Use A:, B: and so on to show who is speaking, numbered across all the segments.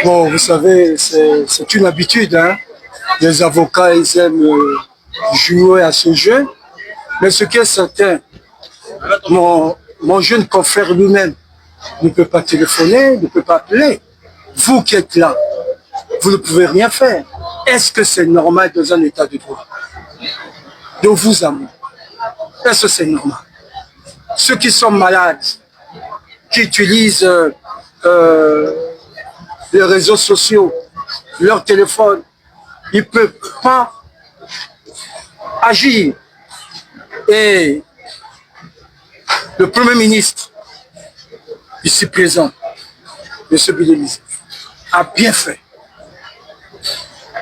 A: Bon, vous savez, c'est une habitude, hein. Les avocats, ils aiment jouer à ce jeu. Mais ce qui est certain, mon jeune confrère lui-même ne peut pas téléphoner, ne peut pas appeler. Vous qui êtes là, vous ne pouvez rien faire. Est-ce que c'est normal dans un état de droit? De vous à moi. Est-ce que c'est normal? Ceux qui sont malades, qui utilisent les réseaux sociaux, leur téléphone, ils ne peuvent pas agir. Et le Premier ministre, ici présent, M. Bilémis, a bien fait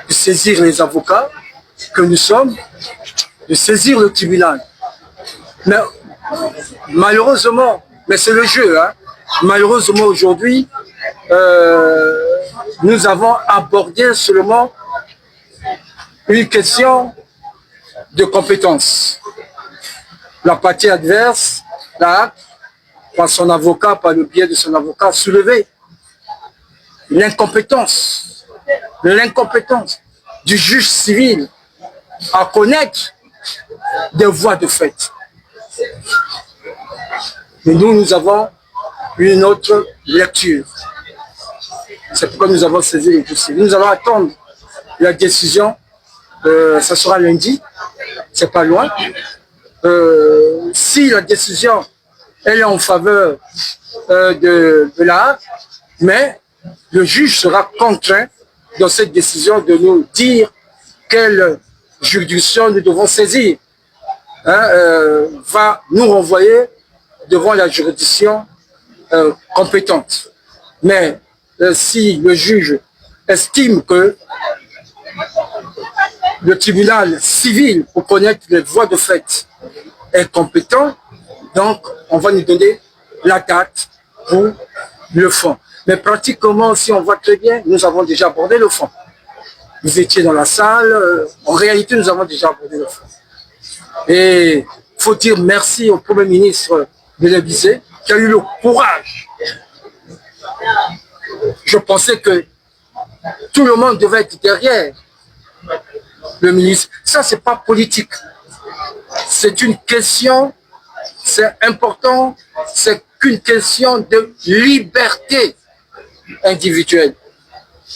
A: de saisir les avocats que nous sommes, de saisir le tribunal. Mais malheureusement, mais c'est le jeu, hein, malheureusement aujourd'hui, nous avons abordé seulement une question de compétence. La partie adverse, là, par son avocat, par le biais de son avocat, soulevé l'incompétence du juge civil à connaître des voies de fait. Mais nous avons une autre lecture. C'est pourquoi nous avons saisi le juge civil. Nous allons attendre la décision, ça sera lundi, c'est pas loin. Si la décision elle est en faveur de la, mais le juge sera contraint dans cette décision de nous dire quelle juridiction nous devons saisir, hein, va nous renvoyer devant la juridiction compétente. Mais si le juge estime que le tribunal civil, pour connaître les voies de fait, est compétent, donc on va nous donner la date pour le fond. Mais pratiquement, si on voit très bien, nous avons déjà abordé le fond. Vous étiez dans la salle, en réalité, nous avons déjà abordé le fond. Et il faut dire merci au Premier ministre de l'Élysée qui a eu le courage. Je pensais que tout le monde devait être derrière le ministre. Ça, c'est pas politique. C'est une question, c'est important, c'est qu'une question de liberté individuelle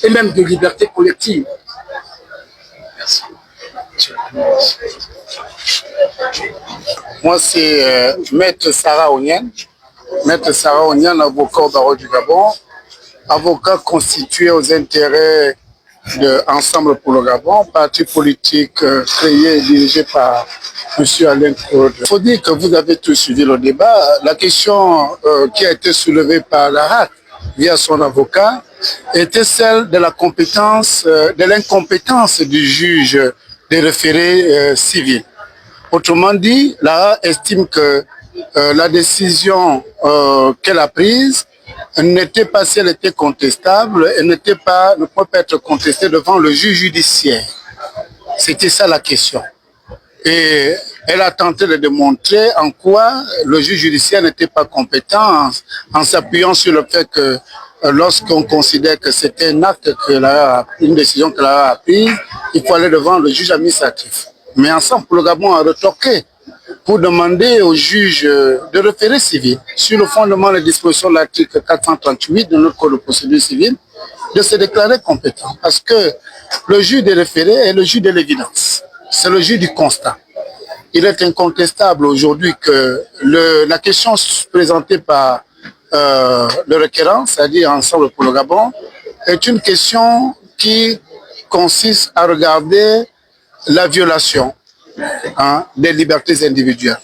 A: et même de liberté collective.
B: Merci. Moi, c'est Maître Sarah Onyen. Maître Sarah Onyen, avocat au barreau du Gabon, avocat constitué aux intérêts de Ensemble pour le Gabon, parti politique créé et dirigé par M. Alain Claude. Il faut dire que vous avez tous suivi le débat. La question qui a été soulevée par l'ARAC via son avocat était celle de la compétence, de l'incompétence du juge des référés civils. Autrement dit, l'ARAC estime que la décision qu'elle a prise n'était pas, si elle était contestable, elle ne peut pas être contestée devant le juge judiciaire. C'était ça la question. Et elle a tenté de démontrer en quoi le juge judiciaire n'était pas compétent en s'appuyant sur le fait que lorsqu'on considère que c'était un acte, une décision que l'ARAC a prise, il faut aller devant le juge administratif. Mais Ensemble pour le Gabon a retorqué pour demander au juge de référé civil, sur le fondement des dispositions de l'article 438 de notre code de procédure civile, de se déclarer compétent. Parce que le juge des référés est le juge de l'évidence. C'est le juge du constat. Il est incontestable aujourd'hui que la question présentée par le requérant, c'est-à-dire Ensemble pour le Gabon, est une question qui consiste à regarder la violation des libertés individuelles.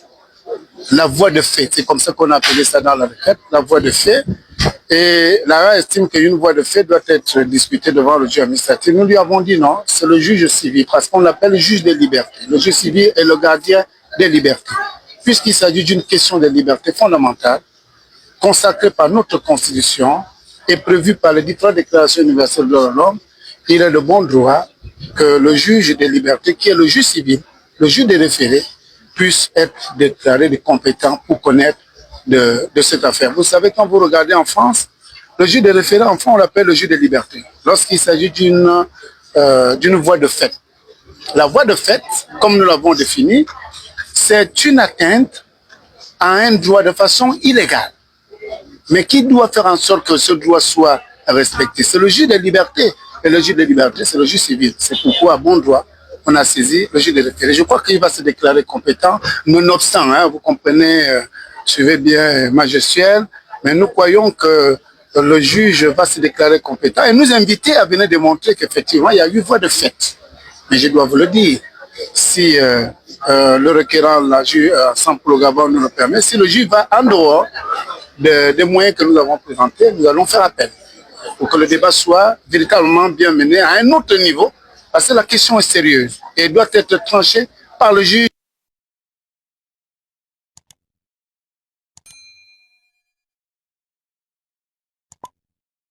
B: La voie de fait, c'est comme ça qu'on a appelé ça dans la requête, la voie de fait. Et l'ARAC estime qu'une voie de fait doit être discutée devant le juge administratif. Nous lui avons dit non, c'est le juge civil, parce qu'on l'appelle le juge des libertés. Le juge civil est le gardien des libertés. Puisqu'il s'agit d'une question de liberté fondamentale, consacrée par notre Constitution et prévue par les différentes déclarations universelles de l'homme, il est de bon droit que le juge des libertés, qui est le juge civil, le juge des référés, puisse être déclaré compétent pour connaître de cette affaire. Vous savez, quand vous regardez en France, Le juge de référé, enfin, on l'appelle le juge de liberté. Lorsqu'il s'agit d'une voie de fait. La voie de fait, comme nous l'avons défini, c'est une atteinte à un droit de façon illégale. Mais qui doit faire en sorte que ce droit soit respecté? C'est le juge de liberté. Et le juge de liberté, c'est le juge civil. C'est pourquoi, à bon droit, on a saisi le juge de référé. Je crois qu'il va se déclarer compétent, nonobstant, hein, vous comprenez, suivez bien ma gestuelle, mais nous croyons que le juge va se déclarer compétent et nous inviter à venir démontrer qu'effectivement, il y a eu voie de fait. Mais je dois vous le dire, si le requérant, la juge, sans Polo-Gabon nous le permet, si le juge va en dehors des moyens que nous avons présentés, nous allons faire appel pour que le débat soit véritablement bien mené à un autre niveau, parce que la question est sérieuse et doit être tranchée par le juge.